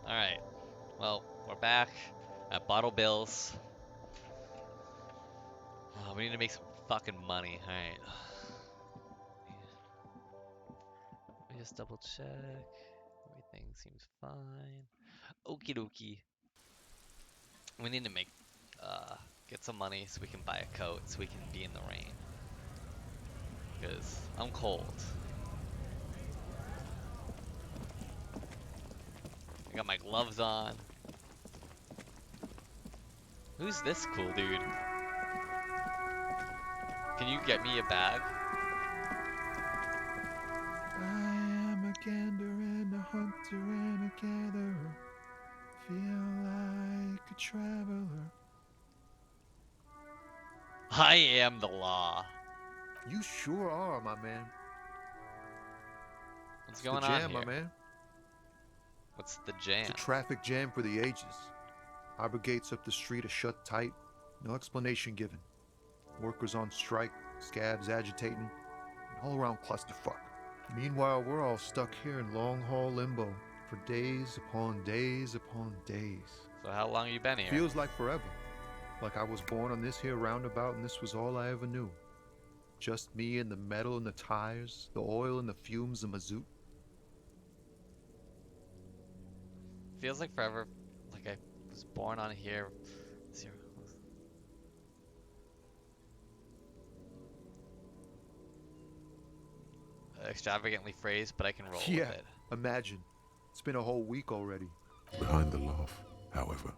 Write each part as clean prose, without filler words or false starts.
Alright. Well, we're back at Bottle Bills. Oh, we need to make some fucking money. Alright. Let me just double check. Everything seems fine. Okie dokie. We need to get some money so we can buy a coat so we can be in the rain. Because I'm cold. I got my gloves on. Who's this cool dude? Can you get me a bag? I am a gander and a hunter and a gatherer. Feel like a traveler. I am the law. You sure are, my man. What's It's going the on jam, here? my man. What's the jam? It's a traffic jam for the ages. Harbor gates up the street are shut tight. No explanation given. Workers on strike, scabs agitating, and all around clusterfuck. Meanwhile, we're all stuck here in long-haul limbo for days upon days upon days. So how long you been here? Feels like forever. Like I was born on this here roundabout and this was all I ever knew. Just me and the metal and the tires, the oil and the fumes of mazout. Feels like forever. Like I was born on here. Zero. Extravagantly phrased, but I can roll with it. Imagine. It's been a whole week already. Behind the laugh, however,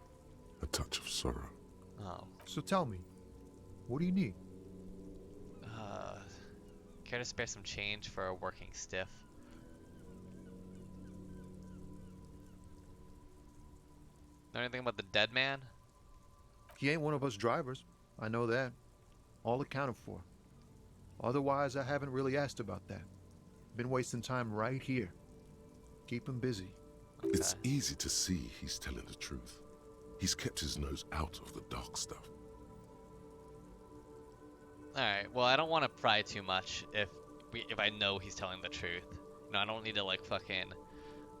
a touch of sorrow. Oh. So tell me, what do you need? Care to spare some change for a working stiff? Know anything about the dead man? He ain't one of us drivers. I know that. All accounted for. Otherwise, I haven't really asked about that. Been wasting time right here. Keep him busy. Okay. It's easy to see he's telling the truth. He's kept his nose out of the dark stuff. Alright, well I don't want to pry too much if I know he's telling the truth. You know, I don't need to like fucking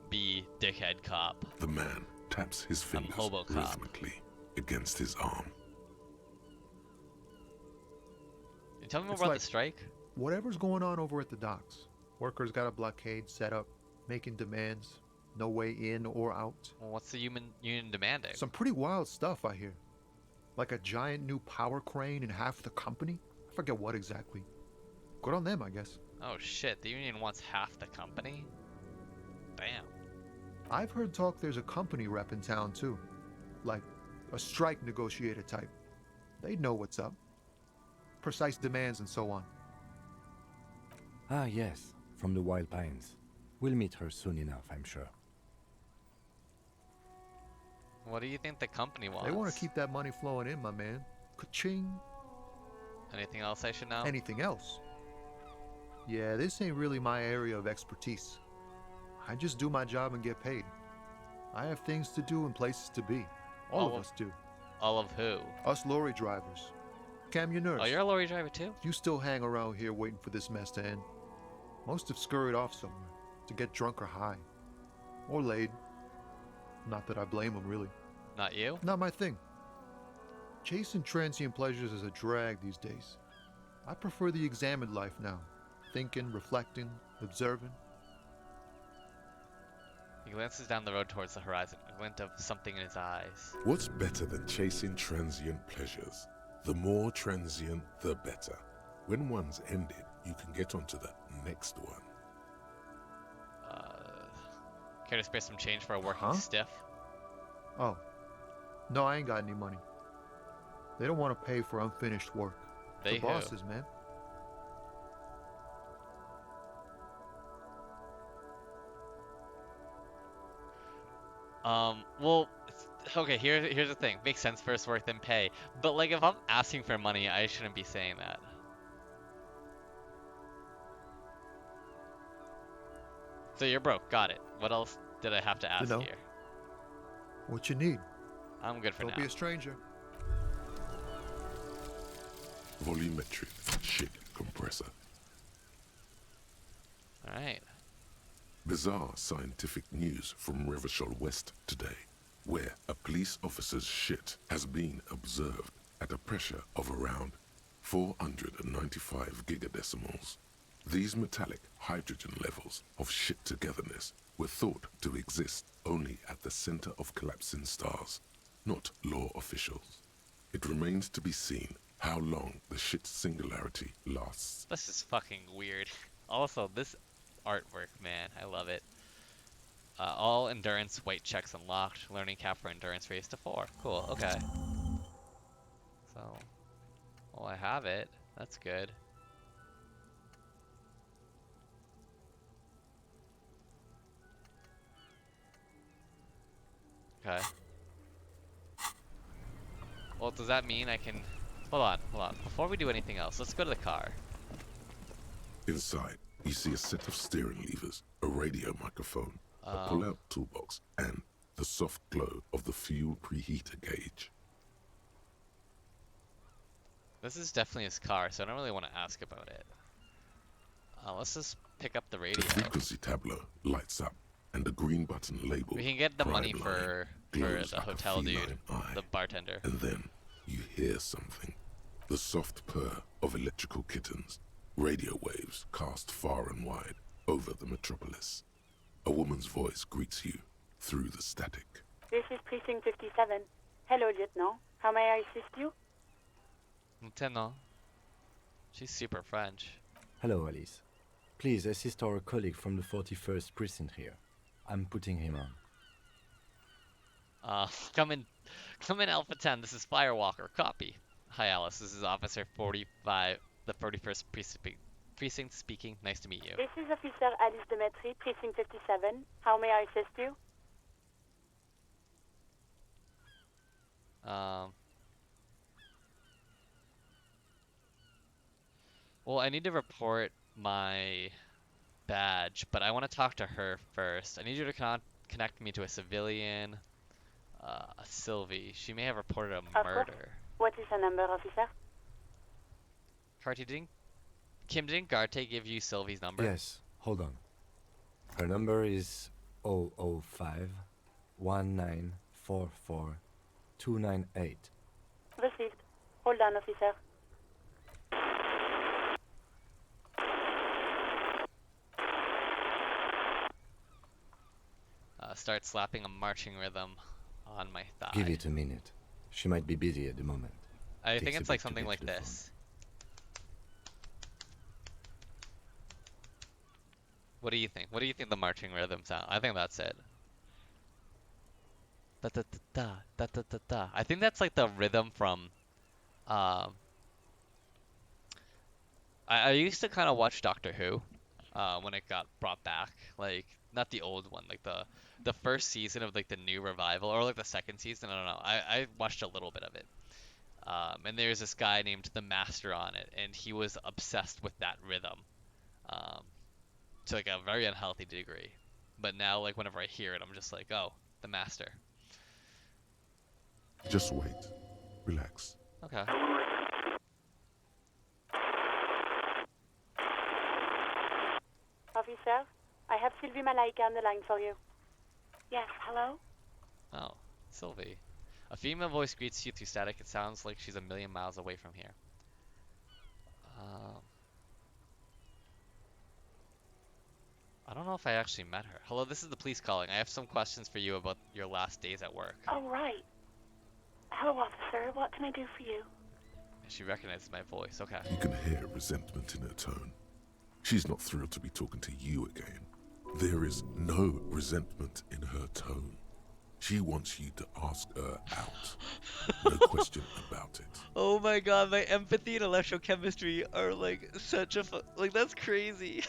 be dickhead cop. The man taps his fingers Hobo cop. rhythmically against his arm. You tell me more It's about like- the strike? Whatever's going on over at the docks. Workers got a blockade set up, making demands. No way in or out. Well, what's the union demanding? Some pretty wild stuff, I hear. Like a giant new power crane in half the company? I forget what exactly. Good on them, I guess. Oh shit, the union wants half the company? Damn. I've heard talk there's a company rep in town too. Like a strike negotiator type. They'd know what's up. Precise demands and so on. Ah, yes, from the Wild Pines. We'll meet her soon enough, I'm sure. What do you think the company wants? They want to keep that money flowing in, my man. Ka-ching. Anything else I should know? Anything else? Yeah, this ain't really my area of expertise. I just do my job and get paid. I have things to do and places to be. All of us do. All of who? Us lorry drivers. Cam, your nurse. Oh, you're a lorry driver too? You still hang around here waiting for this mess to end. Most have scurried off somewhere to get drunk or high. Or laid. Not that I blame them, really. Not you? Not my thing. Chasing transient pleasures is a drag these days. I prefer the examined life now. Thinking, reflecting, observing. He glances down the road towards the horizon, a glint of something in his eyes. What's better than chasing transient pleasures? The more transient, the better. When one's ended, you can get onto the next one. Care to spare some change for a working Huh? stiff? Oh. No, I ain't got any money. They don't want to pay for unfinished work. They the who? bosses, man. Well, okay, here's the thing. Makes sense, first work, then pay. But like, if I'm asking for money, I shouldn't be saying that. So you're broke, got it. What else did I have to ask know. here? What you need? I'm good for Don't now. be a stranger. Volumetric shit compressor. Alright. Bizarre scientific news from Revachol West today, where a police officer's shit has been observed at a pressure of around 495 gigadecimals. These metallic hydrogen levels of shit togetherness were thought to exist only at the center of collapsing stars, not law officials. It remains to be seen how long the shit singularity lasts. This is fucking weird. Also, this artwork, man, I love it. All endurance white checks unlocked. Learning cap for endurance raised to 4. Cool, okay. So, well, I have it. That's good. Okay. Well, does that mean I can... Hold on. Before we do anything else, let's go to the car. Inside, you see a set of steering levers, a radio microphone, a pull-out toolbox, and the soft glow of the fuel preheater gauge. This is definitely his car, so I don't really want to ask about it. Let's just pick up the radio. The frequency tableau lights up, and the green button labeled We can get the money Pride for Line the glows like a hotel dude, feline eye. the bartender. And then you hear something. The soft purr of electrical kittens. Radio waves cast far and wide over the metropolis. A woman's voice greets you through the static. This is Precinct 57. Hello, Lieutenant. How may I assist you? Lieutenant. She's super French. Hello, Alice. Please assist our colleague from the 41st precinct here. I'm putting him on. Come in Alpha 10. This is Firewalker. Copy. Hi, Alice. This is Officer 45, the 41st precinct speaking. Nice to meet you. This is Officer Alice Demetri, Precinct 57. How may I assist you? Well, I need to report my badge, but I want to talk to her first. I need you to connect me to a civilian, a Sylvie. She may have reported a murder. What is her number, officer? Kim, didn't Garte give you Sylvie's number? Yes, hold on. Her number is 005 1944 298. Received. Hold on, officer. Start slapping a marching rhythm on my thigh. Give it a minute. She might be busy at the moment. I think Takes a it's like bit to something get like to the this. What do you think? What do you think the marching rhythm sound? I think that's it. Da da da da da da da. I think that's like the rhythm from. I used to kind of watch Doctor Who, when it got brought back. Like not the old one, like the first season of like the new revival, or like the second season. I don't know. I watched a little bit of it. And there's this guy named the Master on it, and he was obsessed with that rhythm. To like a very unhealthy degree. But now, like, whenever I hear it, I'm just like, oh, the Master. Just wait. Relax. Okay. Officer, I have Sylvie Malaika on the line for you. Yes, hello? Oh, Sylvie. A female voice greets you through static. It sounds like she's a million miles away from here. I don't know if I actually met her. Hello, this is the police calling. I have some questions for you about your last days at work. Oh, right. Hello, officer. What can I do for you? She recognizes my voice. Okay. You can hear resentment in her tone. She's not thrilled to be talking to you again. There is no resentment in her tone. She wants you to ask her out. No question about it. Oh my god, my empathy and electrochemistry are like such a like that's crazy.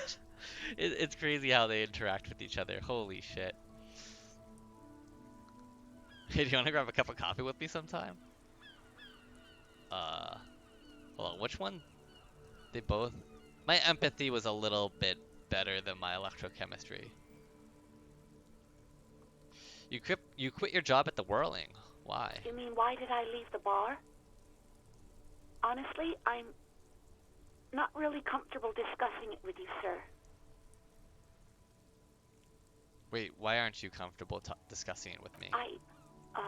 It's crazy how they interact with each other. Holy shit. Hey, do you want to grab a cup of coffee with me sometime? Hold on, which one? They both... My empathy was a little bit better than my electrochemistry. You quit your job at the Whirling. Why? You mean, why did I leave the bar? Honestly, I'm not really comfortable discussing it with you, sir. Wait, why aren't you comfortable discussing it with me? Uh,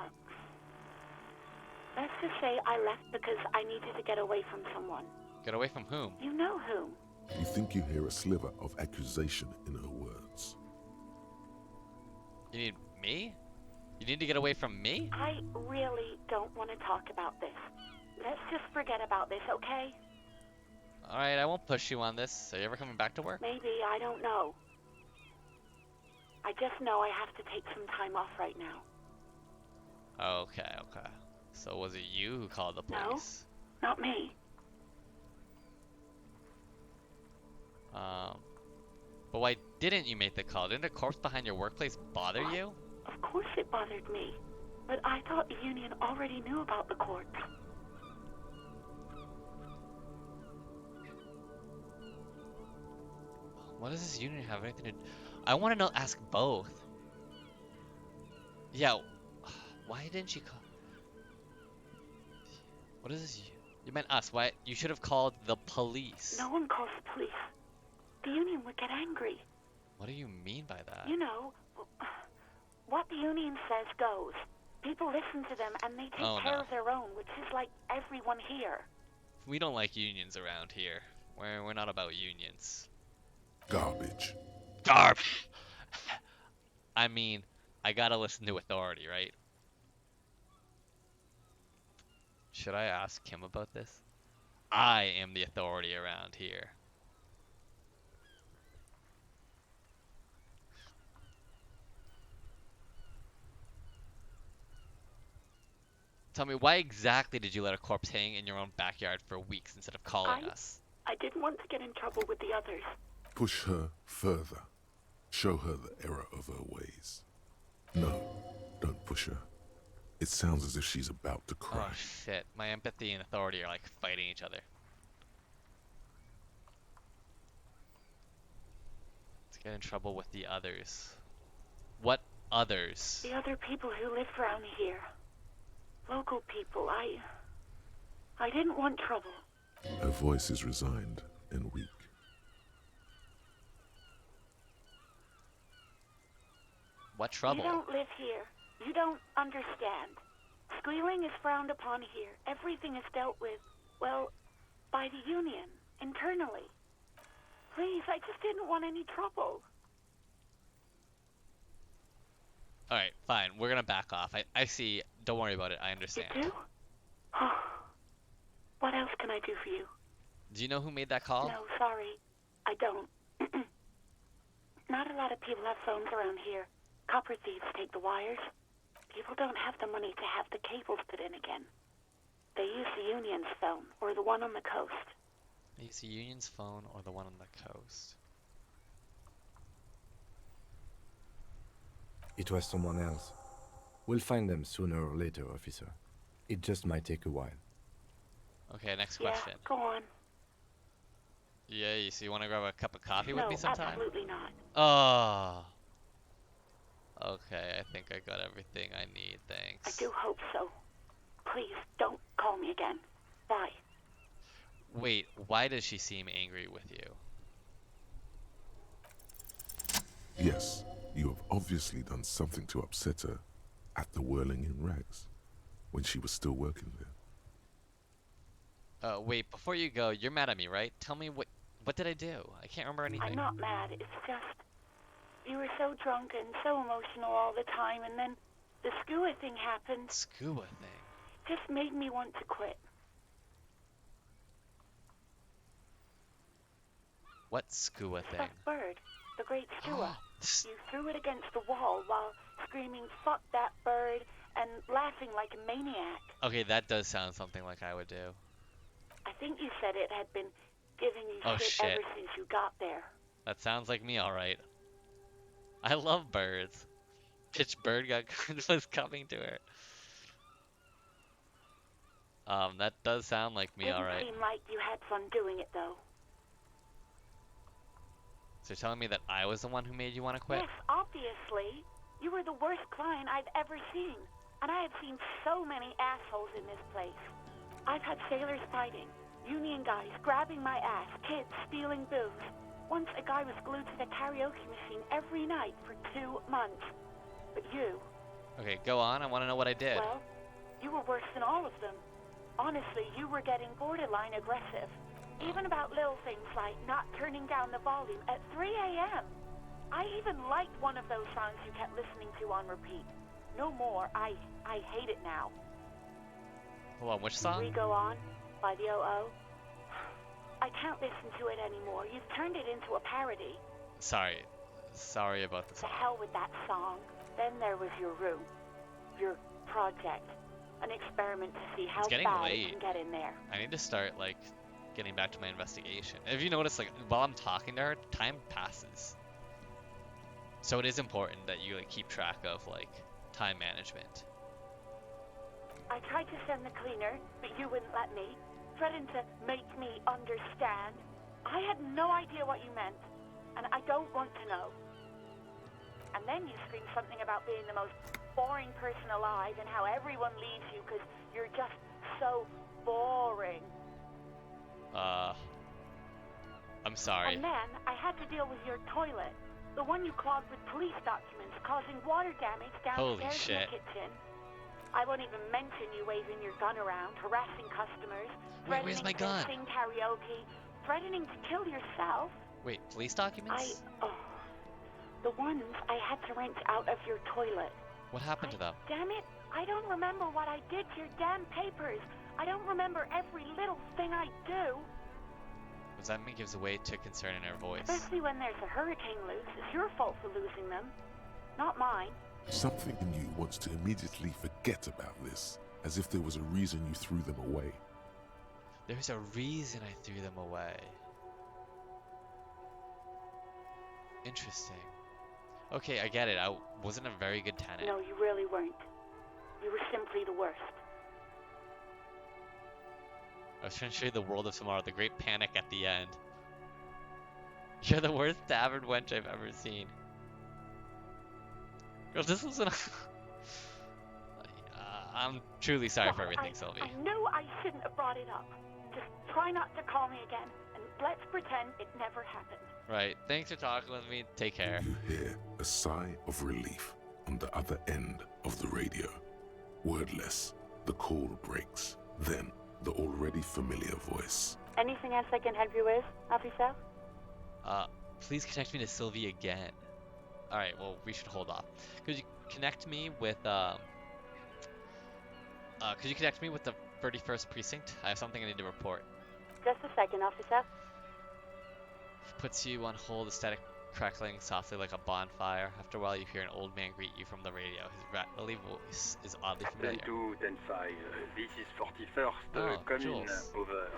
let's just say I left because I needed to get away from someone. Get away from whom? You know whom. You think you hear a sliver of accusation in her words. You need me? You need to get away from me? I really don't want to talk about this. Let's just forget about this, okay? Alright, I won't push you on this. Are you ever coming back to work? Maybe, I don't know. I just know I have to take some time off right now. Okay, okay. So was it you who called the No. police? Not me. But why didn't you make the call? Didn't a corpse behind your workplace bother What? you? Of course it bothered me. But I thought the union already knew about the corpse. What does this union have anything to do? I want to know, ask both. Yeah, why didn't you call? What is this? You meant us. Why? You should have called the police. No one calls the police. The union would get angry. What do you mean by that? You know, what the union says goes. People listen to them and they take care of their own, which is like everyone here. We don't like unions around here. We're not about unions. Garbage. Garbage! I mean, I gotta listen to authority, right? Should I ask him about this? I am the authority around here. Tell me, why exactly did you let a corpse hang in your own backyard for weeks instead of calling us? I didn't want to get in trouble with the others. Push her further. Show her the error of her ways. No, don't push her. It sounds as if she's about to cry. Oh shit, my empathy and authority are like fighting each other. Let's get in trouble with the others. What others? The other people who live around here. Local people. I didn't want trouble. Her voice is resigned and weak. What trouble? You don't live here. You don't understand. Squealing is frowned upon here. Everything is dealt with, well, by the union, internally. Please, I just didn't want any trouble. Alright, fine. We're gonna back off. I see. Don't worry about it. I understand. You do? What else can I do for you? Do you know who made that call? No, sorry. I don't. Not a lot of people have phones around here. Copper thieves take the wires. People don't have the money to have the cables put in again. They use the union's phone, or the one on the coast. They use the union's phone or the one on the coast. It was someone else. We'll find them sooner or later, officer. It just might take a while. Okay, next question. Yeah, go on. Yeah, so you want to grab a cup of coffee with me No, sometime? absolutely not. Oh. Okay, I think I got everything I need, thanks. I do hope so. Please, don't call me again. Bye. Wait, why does she seem angry with you? Yes, you have obviously done something to upset her at the Whirling in Rags, when she was still working there. Wait, before you go, you're mad at me, right? Tell me what did I do? I can't remember anything. I'm not mad, it's just... You were so drunk and so emotional all the time, and then the scuba thing happened. Scuba thing? Just made me want to quit. What scuba thing? That bird, the great skua. You threw it against the wall while screaming, "Fuck that bird," and laughing like a maniac. Okay, that does sound something like I would do. I think you said it had been giving you Oh, shit shit. ever since you got there. That sounds like me, alright. I love birds. Pitch bird was coming to her. That does sound like me, alright. Didn't seem like you had fun doing it, though. So you're telling me that I was the one who made you want to quit? Yes, obviously. You were the worst client I've ever seen. And I have seen so many assholes in this place. I've had sailors fighting, union guys grabbing my ass, kids stealing booze. Once a guy was glued to the karaoke machine every night for 2 months. But you, Okay, go on. I want to know what I did. well, you were worse than all of them. Honestly, you were getting borderline aggressive. Even about little things like not turning down the volume at 3 a.m. I even liked one of those songs you kept listening to on repeat. No more. I hate it now. Hold on, which song? We Go On by the O.O. I can't listen to it anymore. You've turned it into a parody. Sorry about the To song. hell with that song. Then there was your room. Your project. An experiment to see how It's getting bad late. it can get in there. I need to start, like, getting back to my investigation. If you notice, like, while I'm talking to her, time passes. So it is important that you, like, keep track of, like, time management. I tried to send the cleaner, but you wouldn't let me. Threatened to make me understand. I had no idea what you meant, and I don't want to know. And then you screamed something about being the most boring person alive and how everyone leaves you because you're just so boring. I'm sorry. And then I had to deal with your toilet. The one you clogged with police documents, causing water damage Holy downstairs in shit. the kitchen. I won't even mention you waving your gun around, harassing customers, Wait, where's my threatening gun? to sing karaoke, threatening to kill yourself. Wait, police documents? The ones I had to wrench out of your toilet. What happened to them? Damn it, I don't remember what I did to your damn papers. I don't remember every little thing I do. Resentment gives way to concern in her voice. Especially when there's a hurricane loose. It's your fault for losing them, not mine. Something in you wants to immediately forget about this, as if there was a reason you threw them away. There's a reason I threw them away. Interesting. Okay, I get it. I wasn't a very good tenant. No, you really weren't. You were simply the worst. I was trying to show you the world of tomorrow, the great panic at the end. You're the worst tavern wench I've ever seen. Girl, this wasn't I'm truly sorry for everything, Sylvie. I knew I shouldn't have brought it up. Just try not to call me again, and let's pretend it never happened. Right, thanks for talking with me. Take care. You hear a sigh of relief on the other end of the radio. Wordless, the call breaks. Then, the already familiar voice. Anything else I can help you with, officer? Please connect me to Sylvie again. Alright, well, we should hold off. Could you connect me with, the 31st Precinct? I have something I need to report. Just a second, officer. Puts you on hold, the static crackling softly like a bonfire. After a while, you hear an old man greet you from the radio. His rattly voice is oddly familiar. 10-2, 10-5, this is 41st, Oh, come in, Jules. over.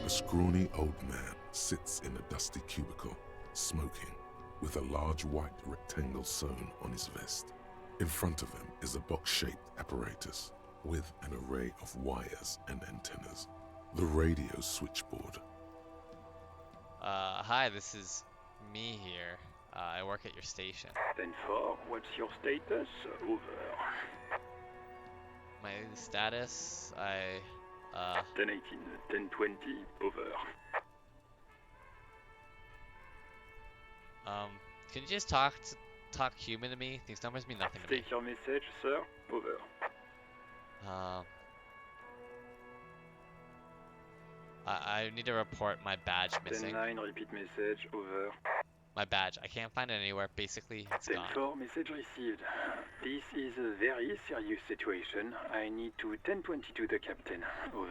A scrawny old man sits in a dusty cubicle, smoking, with a large white rectangle sewn on his vest. In front of him is a box-shaped apparatus with an array of wires and antennas. The radio switchboard. Hi, this is me here. I work at your station. 10-4, what's your status? Over. My status, 10-18, 10-20, over. Can you just talk human to me? These numbers mean nothing to me. Take your message, sir. Over. I need to report my badge missing. 10-9, repeat message. Over. My badge. I can't find it anywhere. Basically, it's gone. 10-4, message received. This is a very serious situation. I need to 10-22 the captain. Over.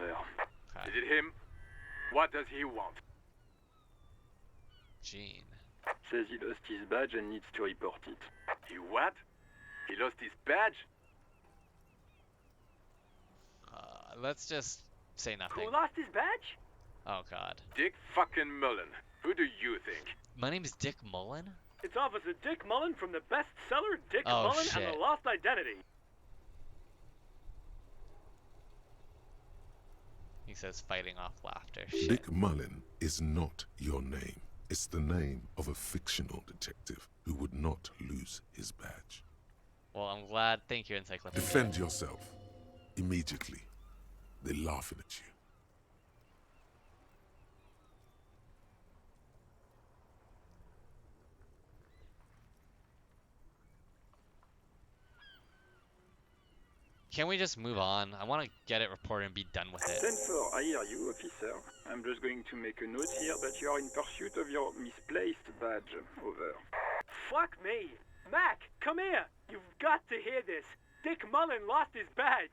Okay. Is it him? What does he want? Gene. Says he lost his badge and needs to report it. He what? He lost his badge? Let's just say nothing. Who lost his badge? Oh God. Dick fucking Mullen. Who do you think? My name is Dick Mullen. It's Officer Dick Mullen from the bestseller Dick Oh, Mullen and shit. the Lost Identity. He says, fighting off laughter. Shit. Dick Mullen is not your name. It's the name of a fictional detective who would not lose his badge. Well, I'm glad. Thank you, Encyclopedia. Defend yourself. Immediately. They're laughing at you. Can we just move on? I want to get it reported and be done with it. 10-4, I hear you, officer. I'm just going to make a note here that you are in pursuit of your misplaced badge. Over. Fuck me! Mac, come here! You've got to hear this. Dick Mullen lost his badge.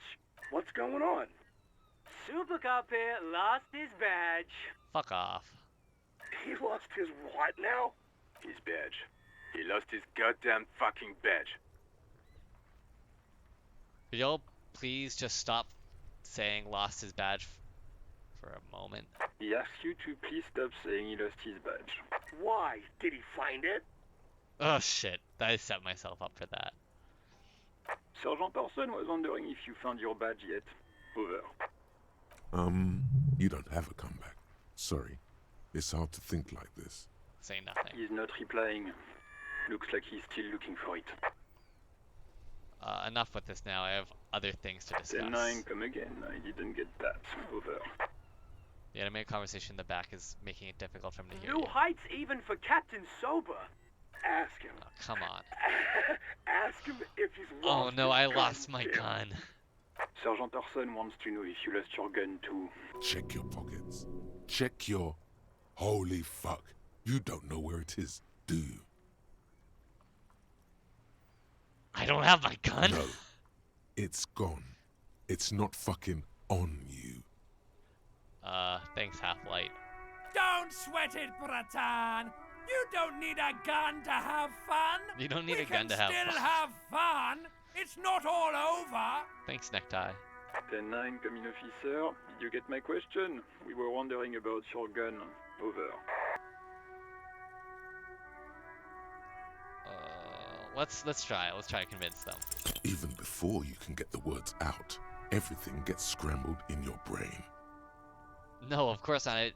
What's going on? Super Cop here lost his badge. Fuck off. He lost his what now? His badge. He lost his goddamn fucking badge. Could y'all please just stop saying lost his badge for a moment? He asks you to please stop saying he lost his badge. Why? Did he find it? Oh shit, I set myself up for that. Sergeant Orson was wondering if you found your badge yet. Over. You don't have a comeback. Sorry. It's hard to think like this. Say nothing. He's not replying. Looks like he's still looking for it. Enough with this now. I have other things to discuss. 10-9, come again. I didn't get that. Over. The animated conversation in the back is making it difficult for him to hear New you. heights even for Captain Sober. Ask him. Oh, come on. Ask him if he's Oh lost no, his I gun, lost my Jim. gun. Sergeant Orson wants to know if you lost your gun too. Check your pockets. Check your... Holy fuck. You don't know where it is, do you? I don't have my gun. No. It's gone. It's not fucking on you. Thanks, Half-Light. Don't sweat it, Bratan. You don't need a gun to have fun. You don't need We a gun to can have still fun. have fun. It's not all over. Thanks, Necktie. 10-9, come in, officer. Did you get my question? We were wondering about your gun. Over. Let's try. Let's try to convince them. Even before you can get the words out, everything gets scrambled in your brain. No, of course I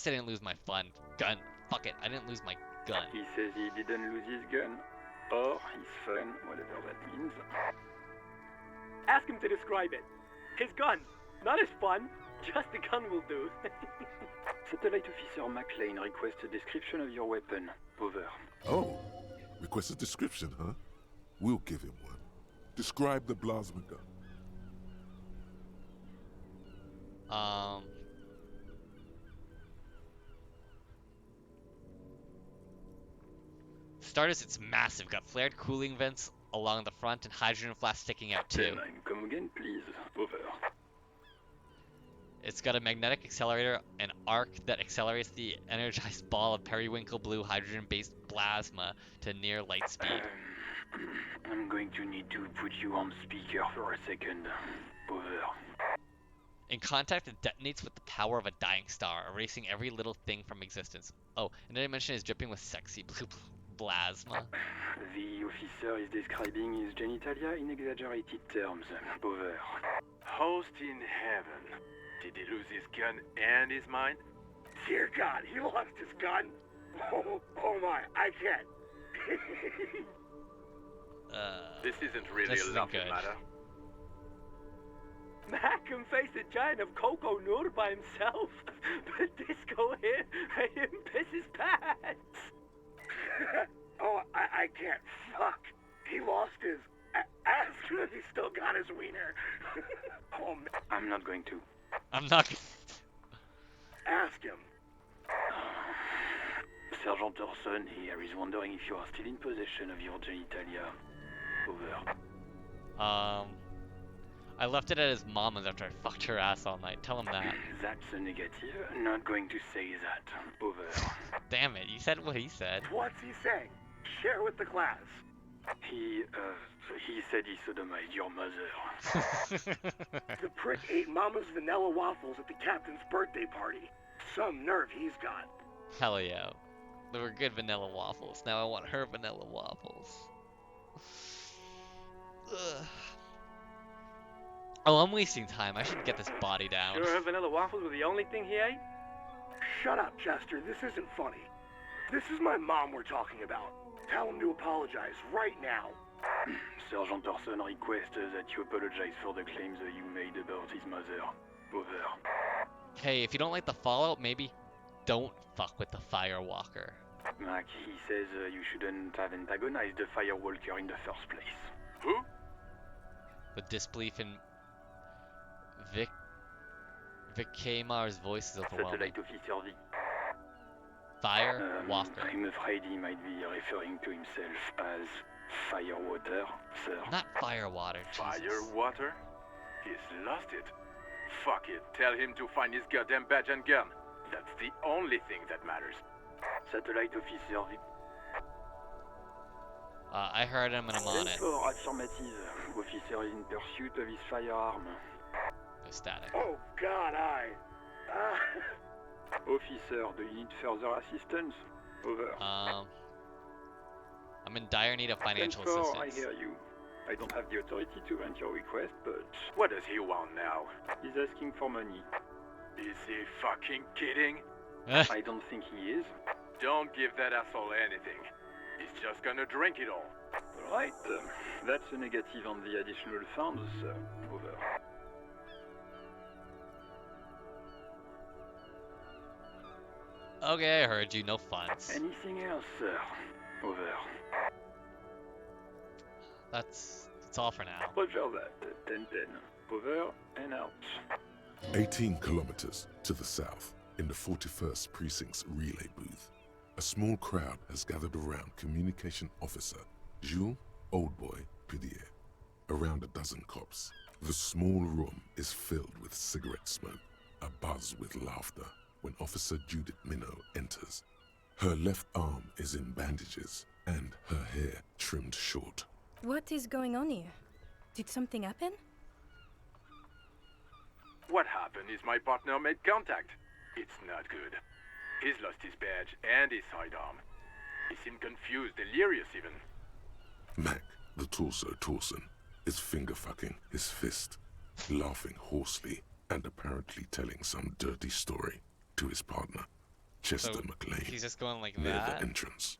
didn't lose my gun. Fuck it, I didn't lose my gun. He says he didn't lose his gun. Or his fun, whatever that means. Ask him to describe it. His gun, not his fun. Just the gun will do. Satellite Officer McLean requests a description of your weapon. Over. Oh, request a description, huh? We'll give him one. Describe the plasma gun. Starters, it's massive. Got flared cooling vents along the front and hydrogen flasks sticking out too. 10-9, come again, please. Over. It's got a magnetic accelerator, an arc that accelerates the energized ball of periwinkle blue hydrogen-based plasma to near light speed. I'm going to need to put you on speaker for a second. Over. In contact, it detonates with the power of a dying star, erasing every little thing from existence. Oh, and I mentioned it's dripping with sexy blue plasma. The officer is describing his genitalia in exaggerated terms. Over. Host in heaven. Did he lose his gun and his mind? Dear God, he lost his gun. Oh my, I can't. This isn't really This a isn't laughing good. matter. Mac can face a giant of Coco Noor by himself. But Disco here made him piss his pants. Oh, I can't. Fuck. He lost his... Ask him if he still got his wiener. Oh, man. I'm not going to. I'm not. Ask him. Sergeant Orson here is wondering if you are still in possession of your genitalia. Over. I left it at his mama's after I fucked her ass all night. Tell him that. That's a negative. Not going to say that. Over. Damn it, you said what he said. What's he saying? Share with the class. He said he sodomized your mother. The prick ate Mama's vanilla waffles at the captain's birthday party. Some nerve he's got. Hell yeah. They were good vanilla waffles. Now I want her vanilla waffles. Ugh. Oh, I'm wasting time. I should get this body down. Sure, her vanilla waffles were the only thing he ate? Shut up, Chester. This isn't funny. This is my mom we're talking about. Tell him to apologize right now. Sergeant Orson requests that you apologize for the claims that you made about his mother. Over. Hey, if you don't like the fallout, maybe don't fuck with the Firewalker. Mac, he says you shouldn't have antagonized the Firewalker in the first place. Who? The disbelief in Vikamar's voice is overwhelming. Satellite officer V. Fire Walker. I'm afraid he might be referring to himself as Firewater, sir. Not Firewater, Jesus. Firewater? He's lost it. Fuck it. Tell him to find his goddamn badge and gun. That's the only thing that matters. Satellite officer V. I heard him and I'm on it. For affirmative. Officer is in pursuit of his firearm. No static. Oh, God, Officer, do you need further assistance? Over. I'm in dire need of financial 10-4, assistance. I hear you. I don't have the authority to grant your request, but What does he want now? he's asking for money. Is he fucking kidding? I don't think he is. Don't give that asshole anything. He's just gonna drink it all. Alright, that's a negative on the additional funds, sir. Over. Okay, I heard you. No funds. Anything else, sir? Over. That's all for now. Roger that. 10-10. Over and out. 18 kilometers to the south, in the 41st Precinct's relay booth, a small crowd has gathered around Communication Officer Jules Oldboy Pidier. Around a dozen cops. The small room is filled with cigarette smoke, abuzz with laughter, when Officer Judith Minnow enters. Her left arm is in bandages, and her hair trimmed short. What is going on here? Did something happen? What happened is my partner made contact. It's not good. He's lost his badge and his sidearm. He seemed confused, delirious even. Mac, the torso Torson, is finger-fucking his fist, laughing hoarsely and apparently telling some dirty story to his partner, Chester So, McLean, he's just going like near that? the entrance.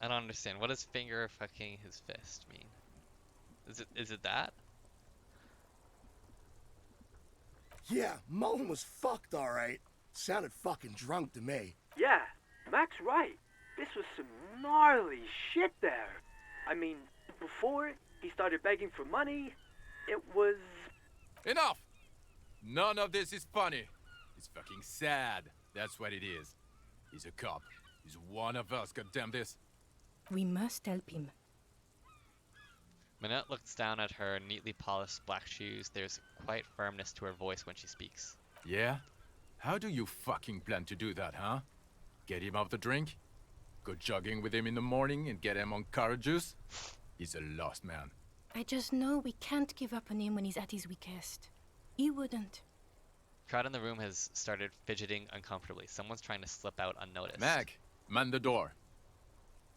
I don't understand. What does finger fucking his fist mean? Is it that? Yeah, Mullen was fucked, all right. Sounded fucking drunk to me. Yeah, Mac's right. This was some gnarly shit there. I mean, before he started begging for money, it was... Enough! None of this is funny. It's fucking sad. That's what it is. He's a cop. He's one of us, goddamn this. We must help him. Minette looks down at her neatly polished black shoes. There's quiet firmness to her voice when she speaks. Yeah? How do you fucking plan to do that, huh? Get him off the drink? Go jogging with him in the morning and get him on carrot juice? He's a lost man. I just know we can't give up on him when he's at his weakest. He wouldn't. Crowd in the room has started fidgeting uncomfortably. Someone's trying to slip out unnoticed. Mac, man the door.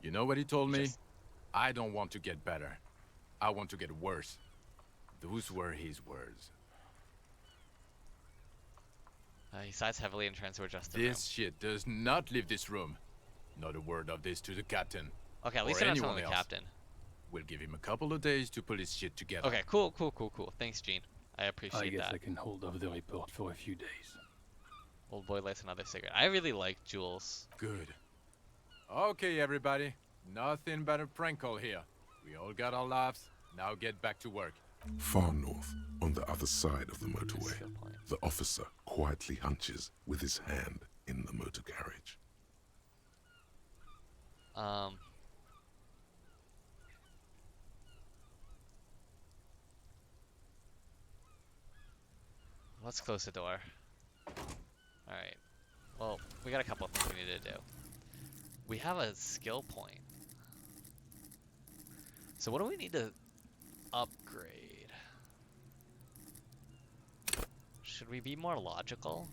You know what he told me? I don't want to get better. I want to get worse. Those were his words. He sighs heavily and turns to adjust the room. This shit does not leave this room. Not a word of this to the captain. Okay, at least or they're not anyone telling the else. captain. We'll give him a couple of days to pull his shit together. Okay, cool. Thanks, Gene. I appreciate I guess that. I can hold off the report for a few days. Old boy lights another cigarette. I really like Jules. Good. Okay, everybody. Nothing but a prank call here. We all got our laughs. Now get back to work. Far north, on the other side of the motorway, the officer quietly hunches with his hand in the motor carriage. Let's close the door. Alright. Well, we got a couple of things we need to do. We have a skill point. So what do we need to upgrade? Should we be more logical?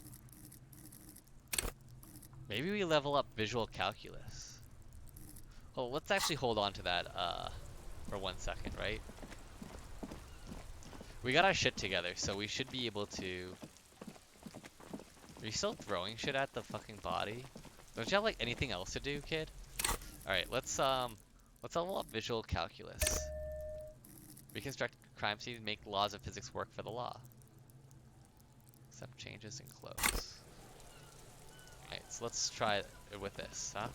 Maybe we level up visual calculus. Oh, let's actually hold on to that for 1 second, right? We got our shit together, so we should be able to... Are you still throwing shit at the fucking body? Don't you have like anything else to do, kid? Alright, let's level up visual calculus. Reconstruct crime scene, make laws of physics work for the law. Accept changes and close. Alright, so let's try it with this, huh?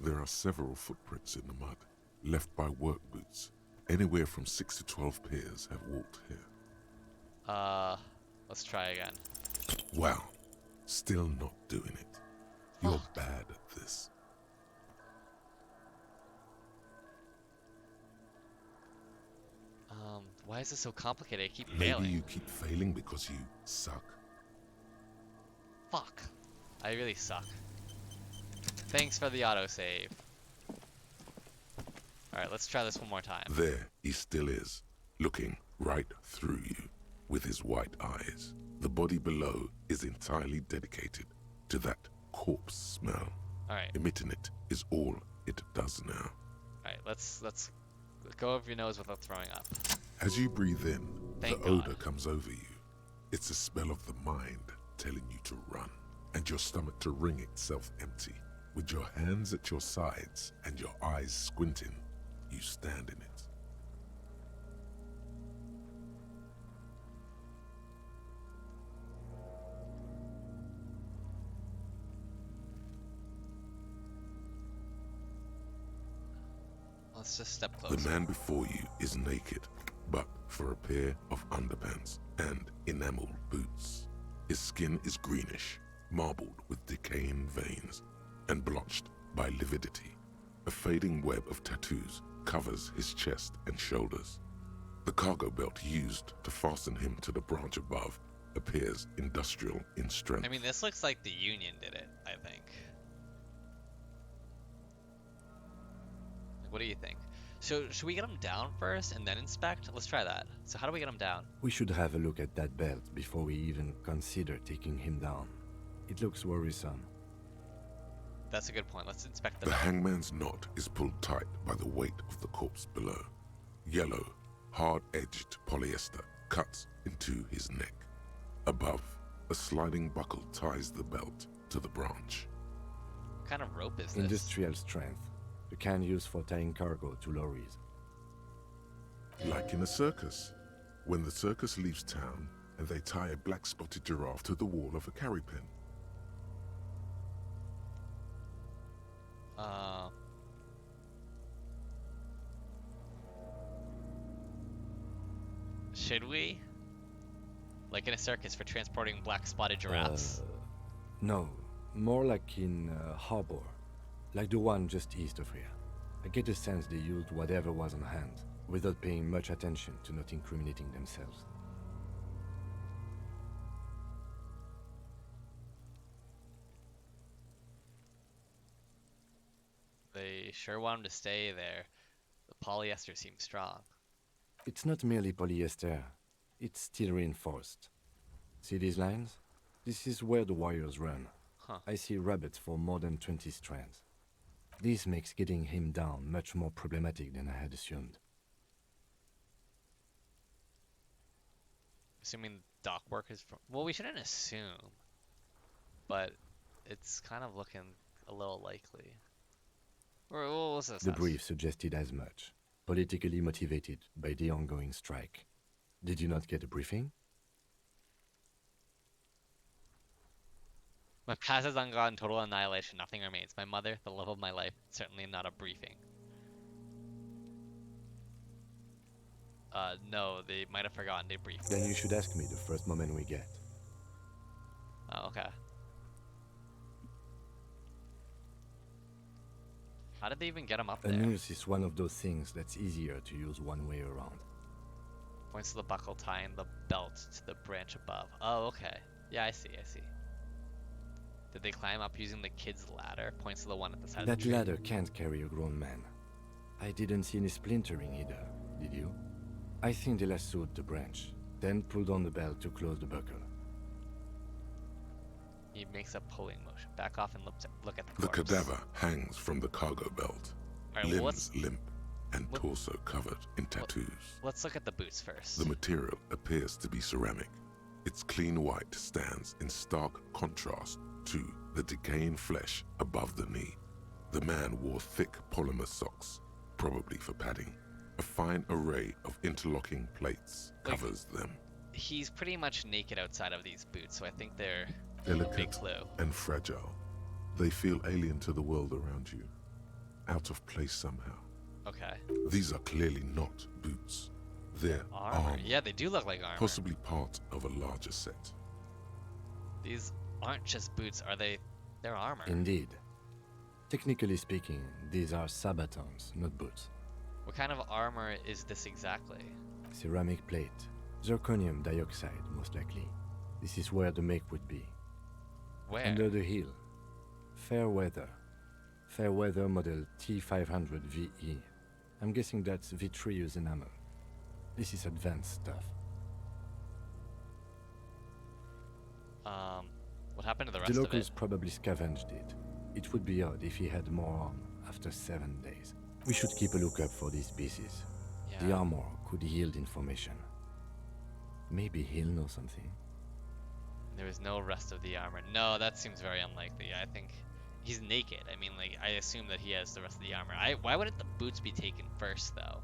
There are several footprints in the mud, left by work boots, Anywhere from 6 to 12 pairs have walked here. Let's try again. Wow. Still not doing it. You're bad at this. Why is this so complicated? I keep Maybe failing. you keep failing because you suck. Fuck. I really suck. Thanks for the autosave. Alright, let's try this one more time. There he still is, looking right through you with his white eyes. The body below is entirely dedicated to that corpse smell. Alright. Emitting it is all it does now. Alright, let's go over your nose without throwing up. As you breathe in, Thank the God. odor comes over you. It's a smell of the mind telling you to run, and your stomach to wring itself empty. With your hands at your sides and your eyes squinting, you stand in it. Let's just step closer. The man before you is naked, but for a pair of underpants and enameled boots. His skin is greenish, marbled with decaying veins, and blotched by lividity. A fading web of tattoos covers his chest and shoulders. The cargo belt used to fasten him to the branch above appears industrial in strength. I mean, this looks like the Union did it, I think. What do you think? So, should we get him down first and then inspect? Let's try that. So how do we get him down? We should have a look at that belt before we even consider taking him down. It looks worrisome. That's a good point. Let's inspect the The belt. hangman's knot is pulled tight by the weight of the corpse below. Yellow, hard-edged polyester cuts into his neck. Above, a sliding buckle ties the belt to the branch. What kind of rope is this? Industrial strength. The kind used for tying cargo to lorries. Like in a circus, when the circus leaves town and they tie a black-spotted giraffe to the wall of a carry pen. Should we? Like in a circus for transporting black spotted giraffes? No, more like in a harbor, like the one just east of here. I get the sense they used whatever was on hand, without paying much attention to not incriminating themselves. They sure want him to stay there. The polyester seems strong. It's not merely polyester, it's steel reinforced. See these lines? This is where the wires run. Huh. I see rabbits for more than 20 strands. This makes getting him down much more problematic than I had assumed. Assuming dock workers from... Well, we shouldn't assume. But it's kind of looking a little likely. Or what was this? The brief suggested as much. Politically motivated by the ongoing strike. Did you not get a briefing? My past has undergone total annihilation. Nothing remains. My mother, the love of my life, certainly not a briefing. No, they might have forgotten they briefed. Then you should ask me the first moment we get. Oh, okay. How did they even get him up A there? noose is one of those things that's easier to use one way around. Points to the buckle tying the belt to the branch above. Oh, okay. Yeah, I see, I see. Did they climb up using the kid's ladder? Points to the one at the side of the That tree. ladder can't carry a grown man. I didn't see any splintering either, did you? I think they lassoed the branch, then pulled on the belt to close the buckle. He makes a pulling motion. Back off and look at the The corpse. cadaver hangs from the cargo belt, Alright, well, limbs limp and torso covered in tattoos. Let's look at the boots first. The material appears to be ceramic. Its clean white stands in stark contrast to the decaying flesh above the knee. The man wore thick polymer socks, probably for padding. A fine array of interlocking plates covers them. He's pretty much naked outside of these boots, so I think they're a big Delicate clue. and fragile. They feel alien to the world around you. Out of place somehow. Okay. These are clearly not boots. They're Armor. Yeah, they do look like armor. possibly part of a larger set. These aren't just boots, are they? They're armor. Indeed. Technically speaking, these are sabatons, not boots. What kind of armor is this exactly? Ceramic plate. Zirconium dioxide, most likely. This is where the make would be. Where? Under the hill. Fairweather. Fairweather model T500 VE. I'm guessing that's vitreous enamel. This is advanced stuff. What happened to the rest The of locals it? probably scavenged it. It would be odd if he had more on after 7 days. We should keep a lookout for these pieces. The Yeah. armor could yield information. Maybe he'll know something. There was no rest of the armor. No, that seems very unlikely. I think he's naked. I mean, like, I assume that he has the rest of the armor. Why wouldn't the boots be taken first, though?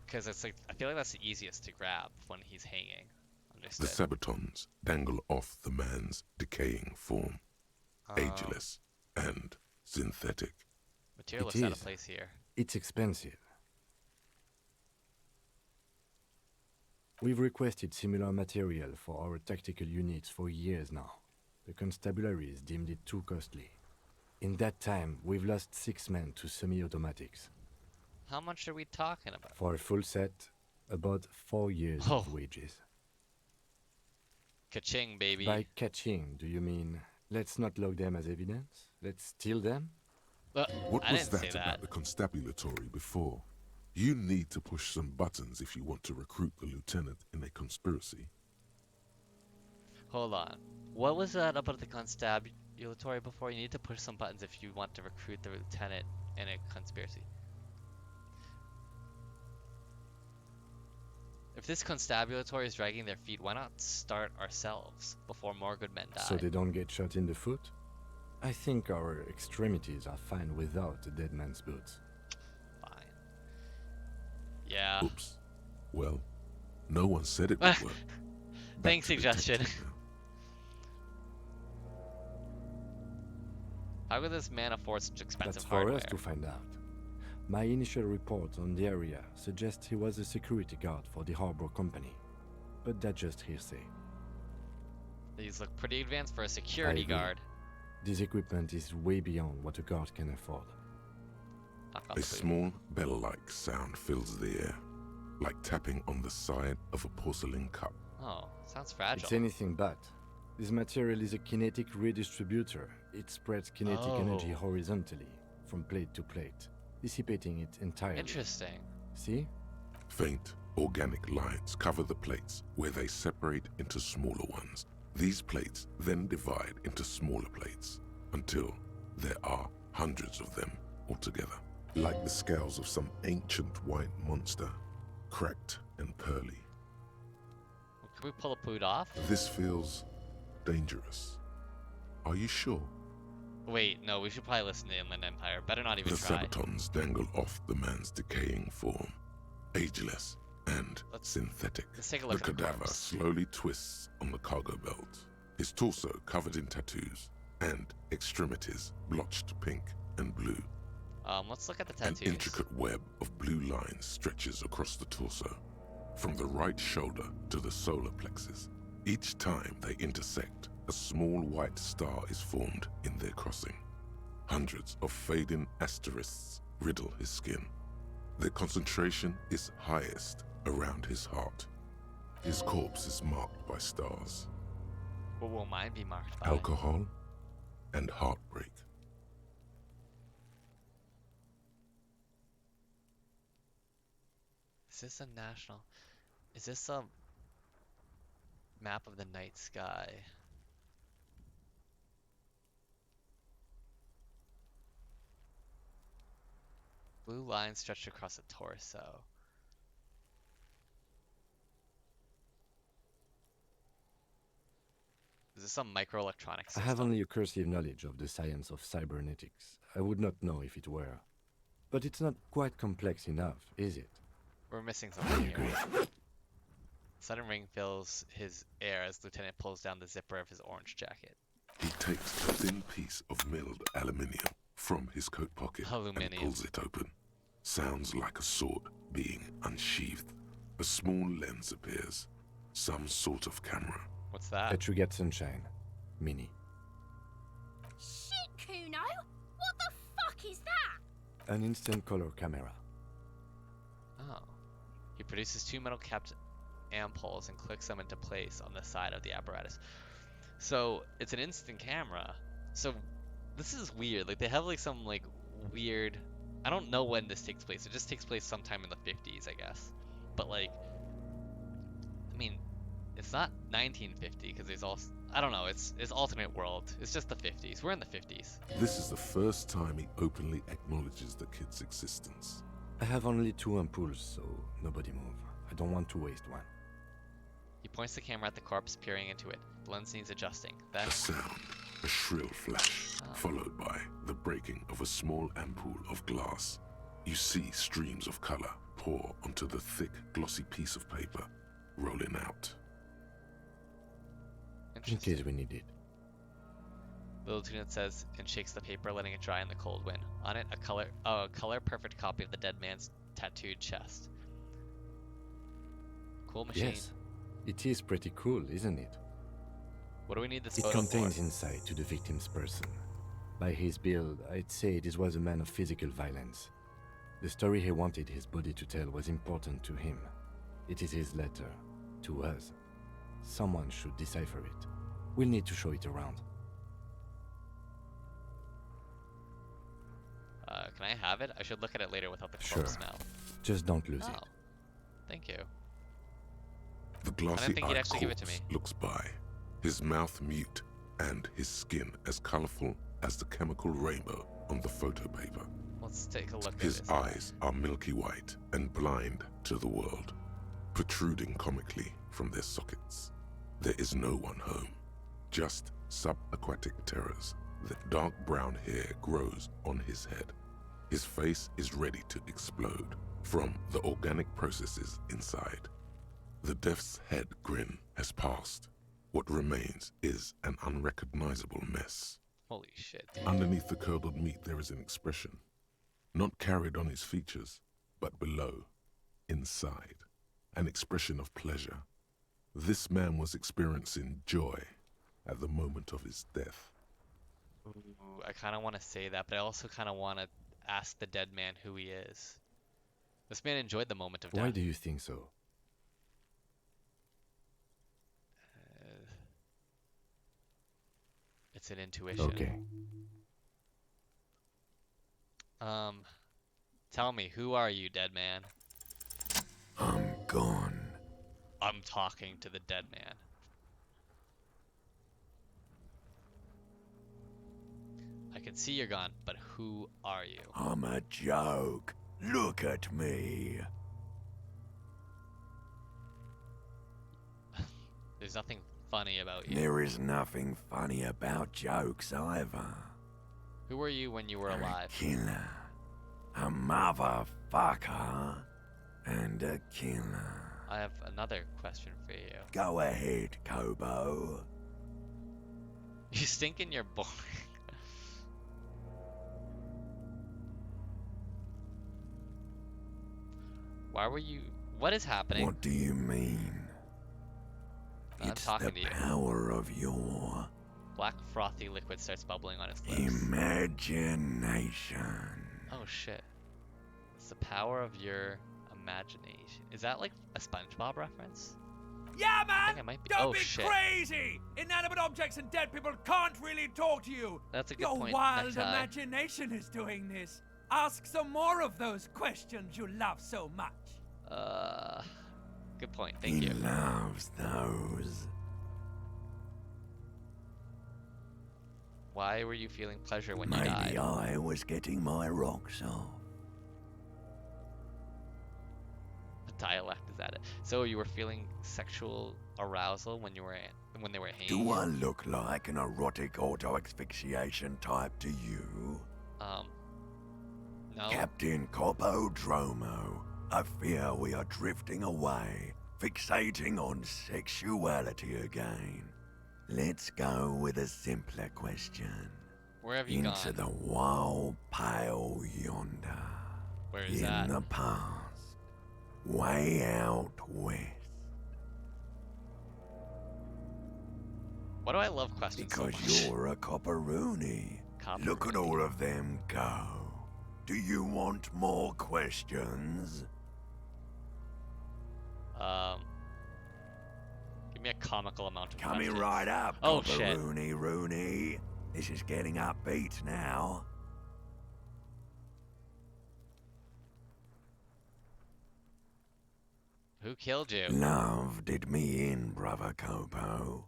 Because it's like, I feel like that's the easiest to grab when he's hanging. The Understood. sabatons dangle off the man's decaying form, ageless and synthetic. Material It is out of is. place here. It's expensive. We've requested similar material for our tactical units for years now. The constabularies deemed it too costly. In that time, we've lost 6 men to semi-automatics. How much are we talking about? For a full set, about 4 years Oh. of wages. Ka-ching, baby. By catching, do you mean let's not log them as evidence? Let's steal them? What I was didn't say that that. about the constabulatory before? You need to push some buttons if you want to recruit the lieutenant in a conspiracy. Hold on. What was that about the constabulatory before? You need to push some buttons if you want to recruit the lieutenant in a conspiracy. If this constabulatory is dragging their feet, why not start ourselves before more good men die? So they don't get shot in the foot? I think our extremities are fine without a dead man's boots. Fine. Yeah. Oops. Well, no one said it would work. Thanks, suggestion. How could this man afford such expensive That's for hardware? us to find out. My initial report on the area suggests he was a security guard for the harbor company. But that's just hearsay. These look pretty advanced for a security agree. guard. This equipment is way beyond what a guard can afford. Knock on A the boot. small bell-like sound fills the air, like tapping on the side of a porcelain cup. Oh, sounds fragile. It's anything but. This material is a kinetic redistributor. It spreads kinetic energy Oh. horizontally, from plate to plate, dissipating it entirely. Interesting. See? Faint, organic lines cover the plates where they separate into smaller ones. These plates then divide into smaller plates until there are hundreds of them altogether, like the scales of some ancient white monster, cracked and pearly. Can we pull a boot off? This feels dangerous. Are you sure? Wait, no, we should probably listen to Inland Empire. Better not even The try. sabatons dangle off the man's decaying form, ageless and Let's synthetic. take a The look at the cadaver corpse. slowly twists on the cargo belt, his torso covered in tattoos, and extremities blotched pink and blue. Let's look at the An tattoos. intricate web of blue lines stretches across the torso, from the right shoulder to the solar plexus. Each time they intersect, a small white star is formed in their crossing. Hundreds of fading asterisks riddle his skin. Their concentration is highest around his heart. His corpse is marked by stars, What will mine be marked by? alcohol, and heartbreak. Is this a national? Is this a map of the night sky? Blue line stretched across the torso. Is this some microelectronic I system? have only a cursive knowledge of the science of cybernetics. I would not know if it were. But it's not quite complex enough, is it? We're missing something here. Sudden ring fills his air as Lieutenant pulls down the zipper of his orange jacket. He takes a thin piece of milled aluminium from his coat pocket and Aluminium. pulls it open. sounds like a sword being unsheathed. A small lens appears. Some sort of camera. What's that? A Trigger Sunshine. Mini. Shit, Kuno! What the fuck is that? An instant color camera. Oh. He produces 2 metal-capped ampoules and clicks them into place on the side of the apparatus. So, it's an instant camera. So, this is weird. Like, they have, like, some, like, weird... I don't know when this takes place. It just takes place sometime in the 50s, I guess. But, like... I mean, it's not 1950, because there's all... I don't know. It's alternate world. It's just the 50s. We're in the 50s. This is the first time he openly acknowledges the kid's existence. I have only 2 ampoules, so nobody move. I don't want to waste one. He points the camera at the corpse, peering into it. The lens needs adjusting. Then... A sound, a shrill flash, followed by the breaking of a small ampoule of glass. You see streams of color pour onto the thick, glossy piece of paper, rolling out. In case we need it. The lieutenant says and shakes the paper, letting it dry in the cold wind. On it, a color perfect copy of the dead man's tattooed chest. Cool machine. Yes, it is pretty cool, isn't it? What do we need this It photo contains for? insight to the victim's person. By his build, I'd say this was a man of physical violence. The story he wanted his body to tell was important to him. It is his letter to us. Someone should decipher it. We'll need to show it around. Can I have it? I should look at it later without the Sure. corpse smell. Just don't lose Oh, it. thank you. The think he'd glossy-eyed actually give it to corpse me. looks by, his mouth mute and his skin as colorful as the chemical rainbow on the photo paper. Let's take a look at His this. eyes are milky white and blind to the world, protruding comically from their sockets. There is no one home, just subaquatic terrors. The dark brown hair grows on his head. His face is ready to explode from the organic processes inside. The death's head grin has passed. What remains is an unrecognizable mess. Holy shit. Dude. Underneath the curdled meat there is an expression, not carried on his features, but below, inside, an expression of pleasure. This man was experiencing joy at the moment of his death. Ooh, I kind of want to say that, but I also kind of want to ask the dead man who he is. This man enjoyed the moment of Why death. do you think so? It's an intuition. Okay. Tell me, who are you, dead man? I'm gone. I'm talking to the dead man. I can see you're gone, but who are you? I'm a joke. Look at me. There's nothing funny about you. There is nothing funny about jokes either. Who were you when you were alive? Killer. A motherfucker. And a killer. I have another question for you. Go ahead, Kobo. You stink and you're boring. Why were you... What is happening? What do you mean? I'm It's talking the to you. power of your Black frothy liquid starts bubbling on his lips. imagination. Oh shit. It's the power of your imagination. Is that like a SpongeBob reference? Yeah, I man! think it might be. Don't Oh be shit. crazy! Inanimate objects and dead people can't really talk to you. That's a good Your point. wild Next time. imagination is doing this. Ask some more of those questions you love so much. Good point. Thank He you. loves those. Why were you feeling pleasure when you Maybe died? I was getting my rocks off. Dialect is that it? So you were feeling sexual arousal when they were hanging? Do I look like an erotic auto-asphyxiation type to you? No. Captain Copodromo, I fear we are drifting away, fixating on sexuality again. Let's go with a simpler question. Where have you Into gone? the wild pale yonder. Where is In that? the past, way out west. Why do I love questions so Because much? you're a copperoonie. Look at all of them go. Do you want more questions? Give me a comical amount of Coming questions. right up, Oh shit. copperoonie Rooney. This is getting upbeat now. Who killed you? Love did me in, brother Copo.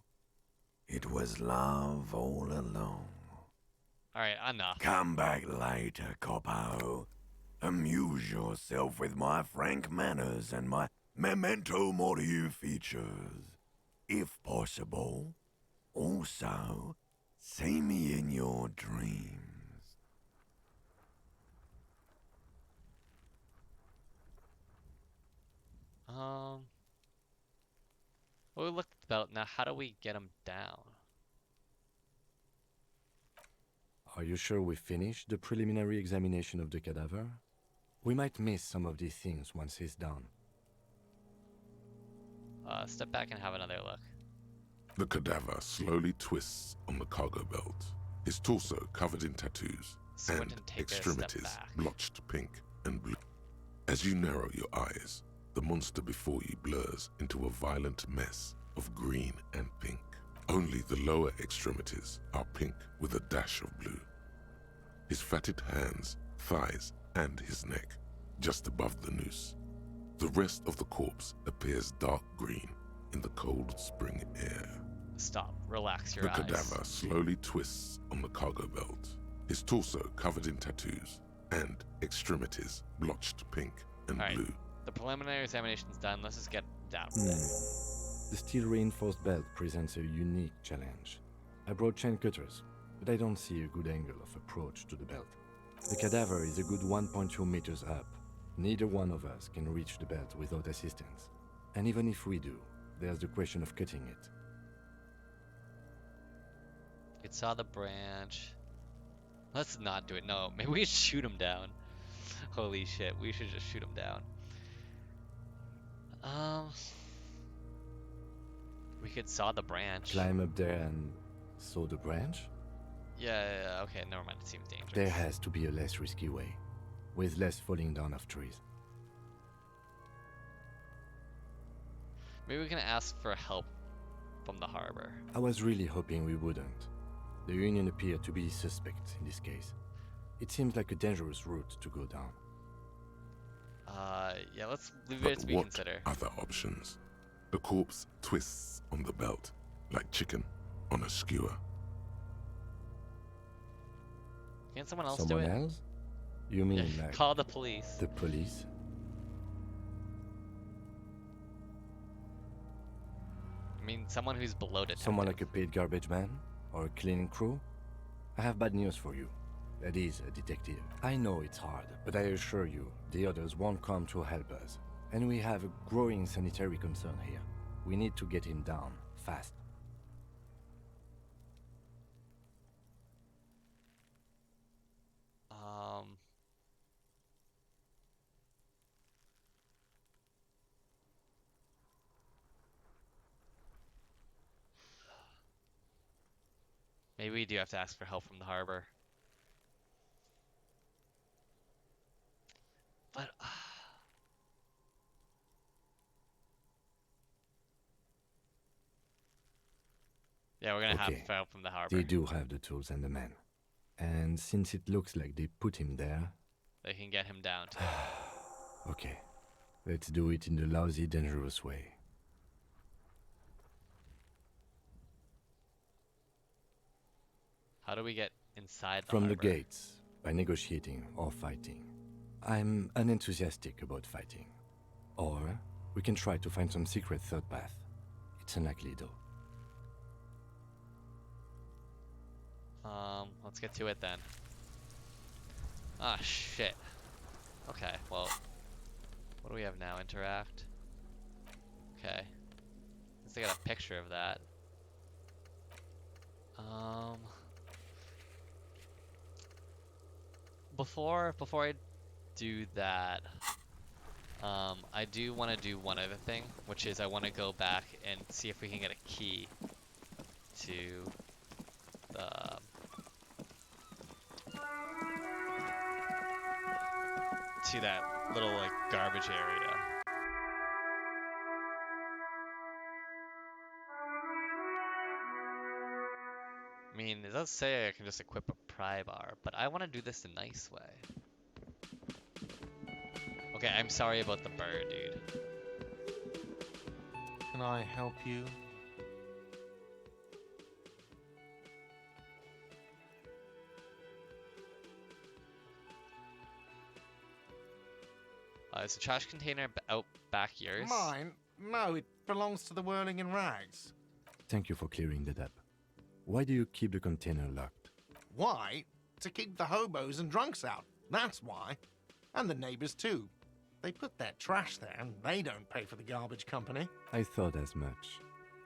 It was love all along. Alright, enough. Come back later, Copo. Amuse yourself with my frank manners and my memento mori features. If possible. Also, see me in your dreams. Well, we looked at the belt. Now, how do we get him down? Are you sure we finished the preliminary examination of the cadaver? We might miss some of these things once he's done. Step back and have another look. The cadaver slowly twists on the cargo belt, his torso covered in tattoos, Squint and and take a step extremities back. blotched pink and blue. As you narrow your eyes, the monster before you blurs into a violent mess of green and pink. Only the lower extremities are pink with a dash of blue. His fatted hands, thighs, and his neck, just above the noose. The rest of the corpse appears dark green in the cold spring air. Stop. Relax your The eyes. cadaver slowly twists on the cargo belt, his torso covered in tattoos, and extremities blotched pink and Alright. blue. The preliminary examination's done. Let's just get down. The steel-reinforced belt presents a unique challenge. I brought chain cutters, but I don't see a good angle of approach to the belt. The cadaver is a good 1.2 meters up. Neither one of us can reach the belt without assistance. And even if we do, there's the question of cutting it. It saw the branch. Let's not do it. No, maybe we should shoot him down. Holy shit, we should just shoot him down. We could saw the branch. Climb up there and saw the branch? Yeah, okay, never mind. It seems dangerous. There has to be a less risky way, with less falling down of trees. Maybe we can ask for help from the harbor. I was really hoping we wouldn't. The Union appeared to be suspect in this case. It seems like a dangerous route to go down. Yeah, let's leave But it to be what consider. other options? The corpse twists on the belt like chicken on a skewer. Can someone else Someone do it? else? You mean Yeah, like call the police. the police? I mean, someone who's below detective. Someone like a paid garbage man? Or a cleaning crew? I have bad news for you. That is a detective. I know it's hard, but I assure you, the others won't come to help us. And we have a growing sanitary concern here. We need to get him down, fast. Maybe we do have to ask for help from the harbor. But yeah, we're gonna have Okay. help from the harbor. They do have the tools and the men. And since it looks like they put him there, They can get him down too. okay, let's do it in the lousy, dangerous way. How do we get inside the From the harbor? gates, by negotiating or fighting. I'm unenthusiastic about fighting. Or we can try to find some secret third path. It's unlikely though. Let's get to it then. Ah, shit. Okay, well, what do we have now? Interact. Okay. Guess I got a picture of that. Before I do that, I do want to do one other thing, which is I want to go back and see if we can get a key to the that little like garbage area. I mean, it does say I can just equip a pry bar, but I want to do this the nice way. Okay, I'm sorry about the bird, dude. Can I help you? Is the trash container out back yours? Mine? No, it belongs to the Whirling in Rags. Thank you for clearing that up. Why do you keep the container locked? Why? To keep the hobos and drunks out. That's why. And the neighbors too. They put their trash there and they don't pay for the garbage company. I thought as much.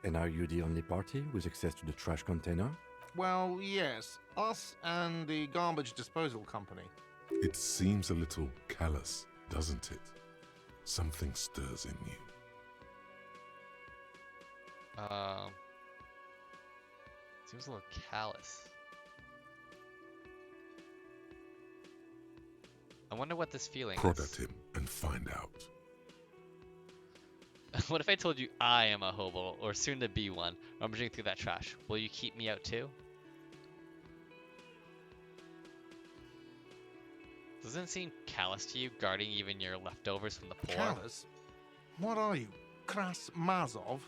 And are you the only party with access to the trash container? Well, yes. Us and the garbage disposal company. It seems a little callous, doesn't it? Something stirs in you. Seems a little callous. I wonder what this feeling Prod is. at him and find out. What if I told you I am a hobo, or soon to be one, rummaging through that trash? Will you keep me out too? Doesn't it seem callous to you, guarding even your leftovers from the poor? Callous? What are you, Kras Mazov?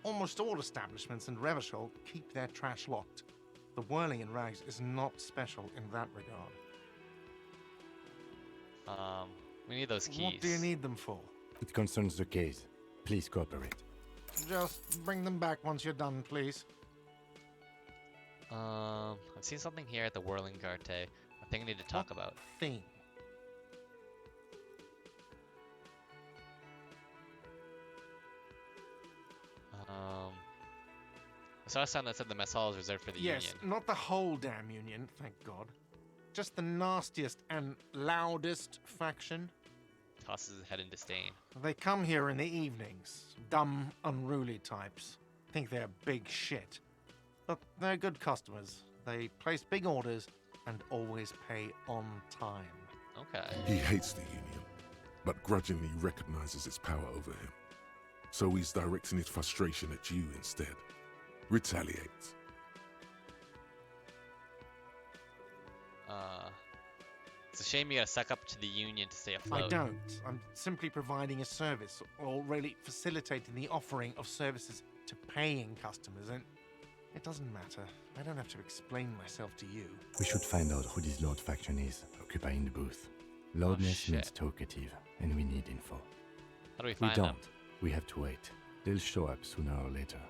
Almost all establishments in Revachol keep their trash locked. The Whirling in Rags is not special in that regard. We need those keys. What do you need them for? It concerns the case. Please cooperate. Just bring them back once you're done, please. I've seen something here at the Whirling Garte. I think I need to talk about. Thing. I saw a sign that said the mess hall is reserved for the Yes, Union. not the whole damn Union, thank God. Just the nastiest and loudest faction. Tosses his head in disdain. They come here in the evenings. Dumb, unruly types. Think they're big shit. But they're good customers. They place big orders and always pay on time. Okay. He hates the Union, but grudgingly recognizes its power over him. So he's directing his frustration at you instead. Retaliate. It's a shame you gotta suck up to the Union to stay afloat. I don't. I'm simply providing a service, or really facilitating the offering of services to paying customers, and it doesn't matter. I don't have to explain myself to you. We should find out who this Lord faction is, occupying the booth. Loudness means talkative, and we need info. How do we find them? them? We have to wait. They'll show up sooner or later.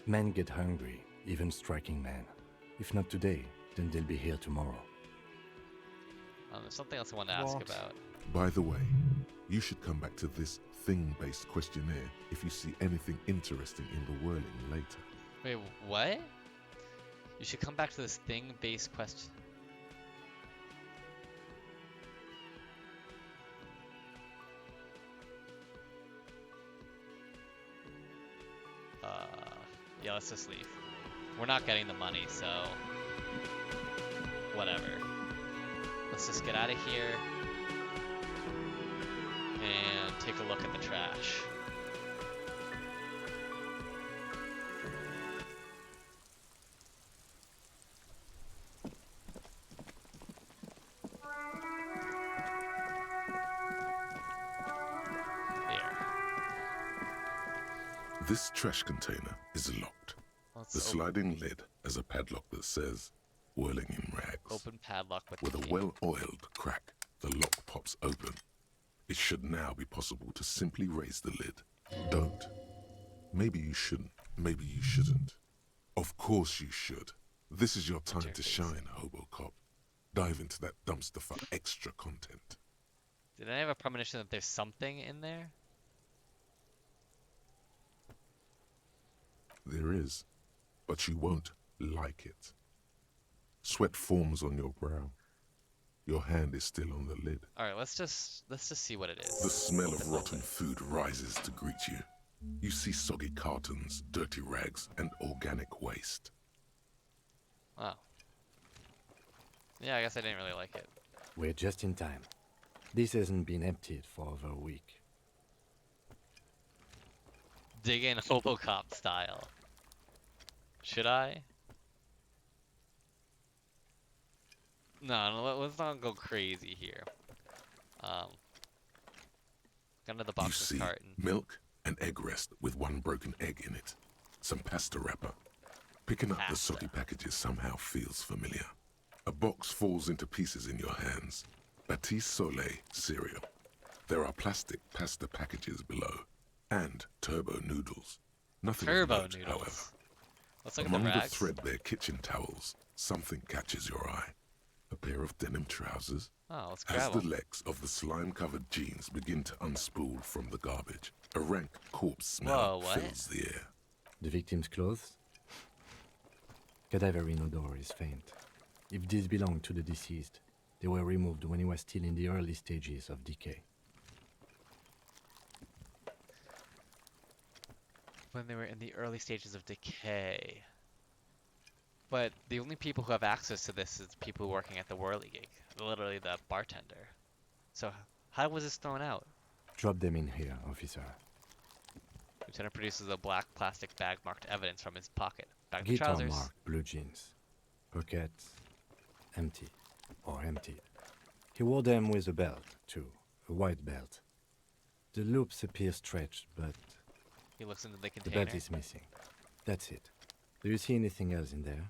Men get hungry, even striking men. If not today, then they'll be here tomorrow. There's something else I wanted to ask What? about. By the way, you should come back to this thing-based questionnaire if you see anything interesting in the Whirling later. Wait, what? You should come back to this thing-based question. Yeah, let's just leave. We're not getting the money, so whatever. Let's just get out of here and take a look at the trash. This trash container is locked. The sliding lid has a padlock that says Whirling in Rags. Open padlock with With the a key. well-oiled crack, the lock pops open. It should now be possible to simply raise the lid. Don't. Maybe you shouldn't. Maybe you shouldn't. Of course you should. This is your time to shine, Hobo Cop. Dive into that dumpster for extra content. Did I have a premonition that there's something in there? There is, but you won't like it. Sweat forms on your brow. Your hand is still on the lid. All right, let's just see what it is. The smell of Open rotten lid. food rises to greet you. You see soggy cartons, dirty rags, and organic waste. Oh. Yeah, I guess I didn't really like it. We're just in time. This hasn't been emptied for over a week. Dig in Hobocop style. Should I? No, let's not go crazy here. Under the You box's see carton. milk and egg rest with one broken egg in it. Some pasta wrapper. Picking up the Pasta. soggy packages somehow feels familiar. A box falls into pieces in your hands. Batiste Soleil cereal. There are plastic pasta packages below. And turbo noodles. Nothing of Turbo note, noodles. however. Let's look at the Among the rags. threadbare kitchen towels, something catches your eye. A pair of denim trousers. Oh, let's As grab the them. legs of the slime-covered jeans begin to unspool from the garbage, a rank corpse smell Whoa, what? fills the air. The victim's clothes? Cadaverine odor is faint. If these belong to the deceased, they were removed when he was still in the early stages of decay. When they were in the early stages of decay. But the only people who have access to this is people working at the Whirly gig. Literally the bartender. So how was this thrown out? Drop them in here, officer. Lieutenant produces a black plastic bag marked evidence from his pocket. Back of the Guitar trousers. marked blue jeans. Pockets empty or emptied. He wore them with a belt, too. A white belt. The loops appear stretched, but He looks into the the container. belt is missing. That's it. Do you see anything else in there?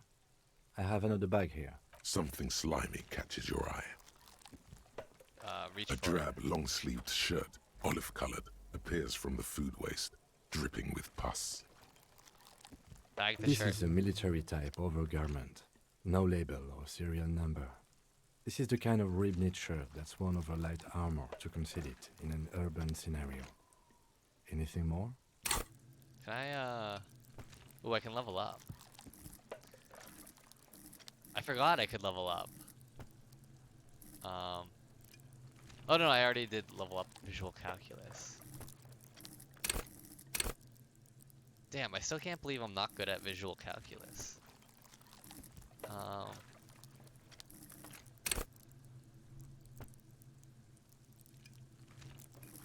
I have another bag here. Something slimy catches your eye. Reach A for it. drab, long-sleeved shirt, olive-colored, appears from the food waste, dripping with pus. Bag the This shirt. is a military-type overgarment. No label or serial number. This is the kind of rib-knit shirt that's worn over light armor to conceal it in an urban scenario. Anything more? Can I, Ooh, I can level up. I forgot I could level up. Oh no, I already did level up visual calculus. Damn, I still can't believe I'm not good at visual calculus.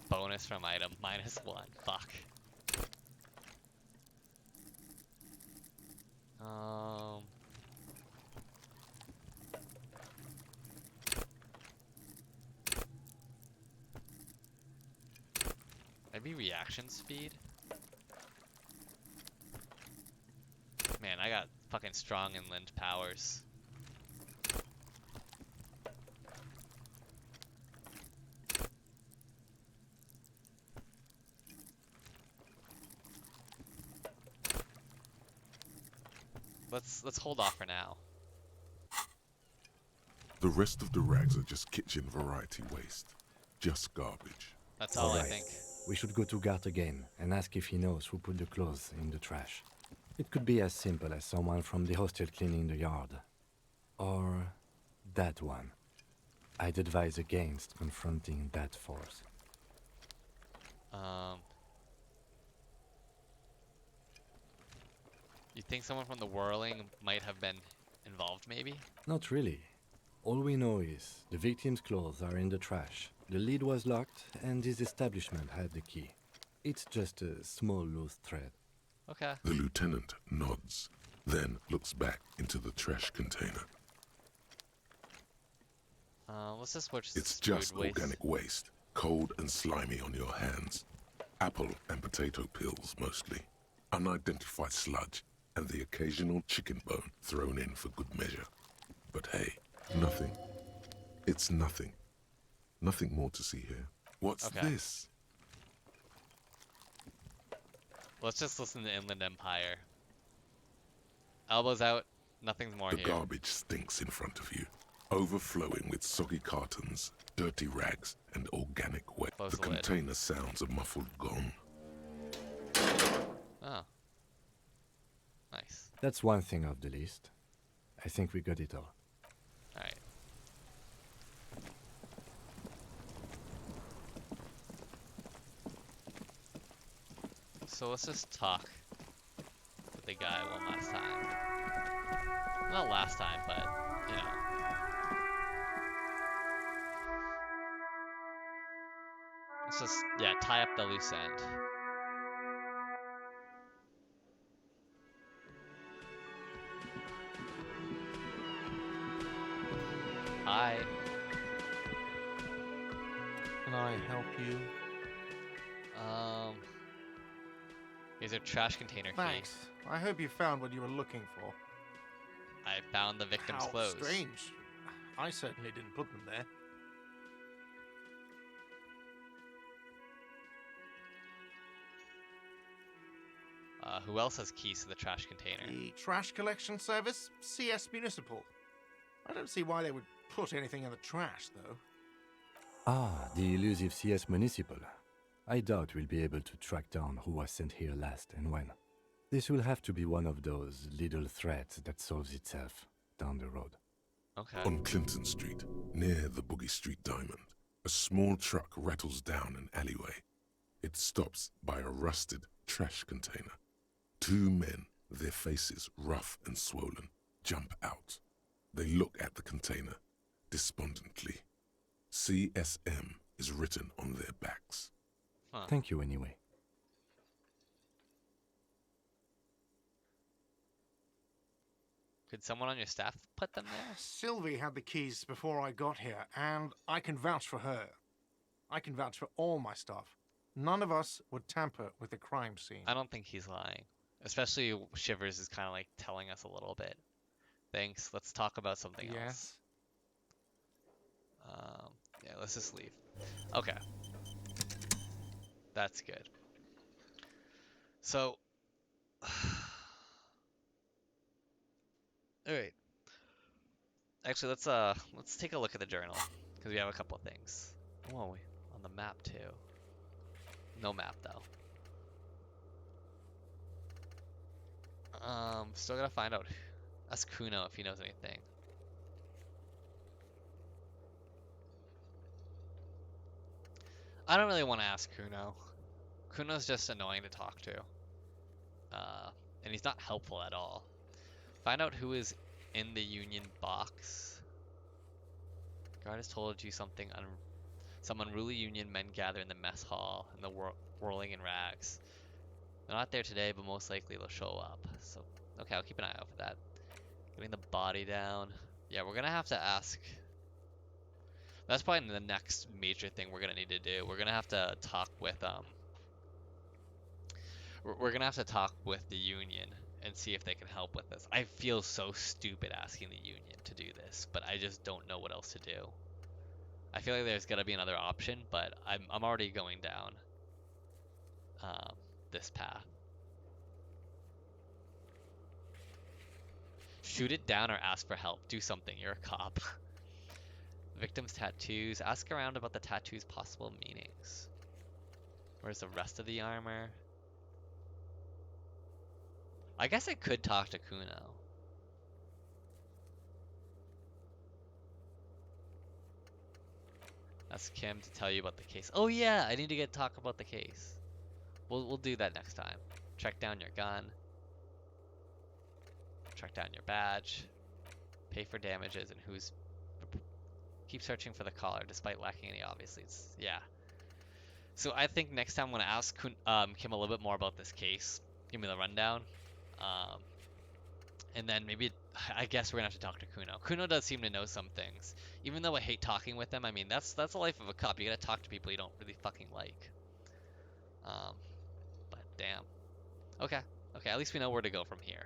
Bonus from item, -1, fuck. Maybe reaction speed? Man, I got fucking strong inland powers. Let's hold off for now. The rest of the rags are just kitchen variety waste. Just garbage. That's all I Alright. think. We should go to Gart again and ask if he knows who put the clothes in the trash. It could be as simple as someone from the hostel cleaning the yard. Or that one. I'd advise against confronting that force. You think someone from the whirling might have been involved, maybe? Not really. All we know is the victim's clothes are in the trash. The lid was locked and his establishment had the key. It's just a small loose thread. Okay. The lieutenant nods, then looks back into the trash container. Let's just switch It's food just waste. organic waste, cold and slimy on your hands. Apple and potato peels, mostly. Unidentified sludge, and the occasional chicken bone thrown in for good measure. But hey, nothing. It's nothing. Nothing more to see here. What's Okay. this? Let's just listen to Inland Empire. Elbows out. Nothing's more The here. garbage stinks in front of you, overflowing with soggy cartons, dirty rags, and organic waste. Close The the lid. container sounds a muffled gong. Oh. Nice. That's one thing off the list. I think we got it all. Alright. So let's just talk with the guy one last time. Not last time, but, you know. Let's just, yeah, tie up the loose end. Hi. Can I help you? Here's a trash container key. Thanks. I hope you found what you were looking for. I found the victim's How clothes. strange. I certainly didn't put them there. Who else has keys to the trash container? The trash collection service? CS Municipal. I don't see why they would put anything in the trash, though. Ah, the elusive CS Municipal. I doubt we'll be able to track down who was sent here last and when. This will have to be one of those little threats that solves itself down the road. Okay. On Clinton Street, near the Boogie Street Diamond, a small truck rattles down an alleyway. It stops by a rusted trash container. Two men, their faces rough and swollen, jump out. They look at the container, despondently. CSM is written on their backs. Huh. Thank you anyway. Could someone on your staff put them there? Sylvie had the keys before I got here, and I can vouch for her. I can vouch for all my staff. None of us would tamper with the crime scene. I don't think he's lying. Especially Shivers is kind of like telling us a little bit. Thanks. Let's talk about something else. Yeah, let's just leave. Okay. That's good. So, all right. Actually, let's take a look at the journal because we have a couple of things. Oh, on the map too. No map though. Still gotta find out. Ask Kuno if he knows anything. I don't really want to ask Kuno. Kuno's just annoying to talk to. And he's not helpful at all. Find out who is in the Union box. Guard has told you something. Some unruly Union men gather in the mess hall and the whirling in rags. They're not there today, but most likely they'll show up. So, okay, I'll keep an eye out for that. Getting the body down. Yeah, we're gonna have to ask. That's probably the next major thing we're gonna need to do. We're gonna have to talk with We're gonna have to talk with the Union and see if they can help with this. I feel so stupid asking the Union to do this, but I just don't know what else to do. I feel like there's gotta be another option, but I'm already going down this path. Shoot it down or ask for help. Do something. You're a cop. Victim's tattoos. Ask around about the tattoos' possible meanings. Where's the rest of the armor? I guess I could talk to Kuno. Ask Kim to tell you about the case. Oh yeah, I need to talk about the case. We'll do that next time. Track down your gun. Track down your badge. Pay for damages and who's. Keep searching for the caller despite lacking any obvious leads. Yeah. So I think next time I'm gonna ask Kim a little bit more about this case. Give me the rundown. And then maybe I guess we're gonna have to talk to Kuno. Kuno does seem to know some things. Even though I hate talking with him, I mean that's the life of a cop. You gotta talk to people you don't really fucking like. But damn. Okay. Okay, at least we know where to go from here.